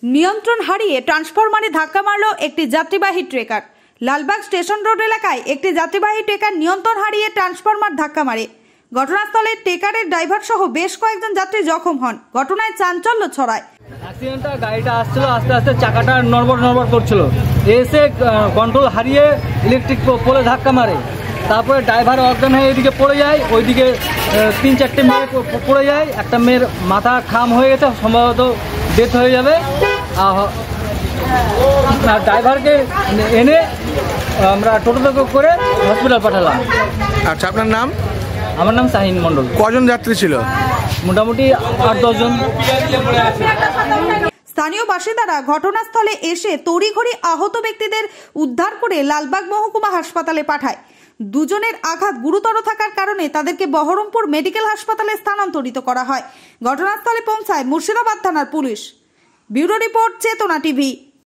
নিয়ন্ত্রণ হারিয়ে ট্রান্সফরমারে ধাক্কা মারল একটি যাত্রীবাহী ট্রেকার। লালবাগ স্টেশন রোড এলাকায় একটি যাত্রীবাহী ট্রেকার নিয়ন্ত্রণ হারিয়ে ট্রান্সফরমার ধাক্কা মারে। ঘটনাস্থলে ট্রেকারের ড্রাইভার সহ বেশ কয়েকজন যাত্রী জখম হন। ঘটনায় চাঞ্চল্য ছড়ায়। অ্যাক্সিডেন্টটা গাড়িটা আসছিল, আস্তে আস্তে চাকাটা নড়বড় করছিল, এসে কন্ট্রোল হারিয়ে ইলেকট্রিক পোলে ধাক্কা মারে। তারপরে ড্রাইভার অজ্ঞান হয়ে এদিকে পড়ে যায়, ওইদিকে 3-4টে মেয়ে পড়ে যায়। একটা মেয়ের মাথা খাম হয়ে গেছে, সম্ভবত ডেথ হয়ে যাবে। ড্রাইভারকে এনে আমরা টোটোতে করে হসপিটাল পাঠালাম। আচ্ছা, আপনার নাম? আমার নাম শাহিন মণ্ডল। কজন যাত্রী ছিল? মোটামুটি 8-10 জন। স্থানীয় বাসিন্দারা ঘটনাস্থলে এসে তড়িঘড়ি আহত ব্যক্তিদের উদ্ধার করে লালবাগ মহকুমা হাসপাতালে পাঠায়। দুজনের আঘাত গুরুতর থাকার কারণে তাদেরকে বহরমপুর মেডিকেল হাসপাতালে স্থানান্তরিত করা হয়। ঘটনাস্থলে পৌঁছায় মুর্শিদাবাদ থানার পুলিশ। ব্যুরো রিপোর্ট, চেতনা টিভি।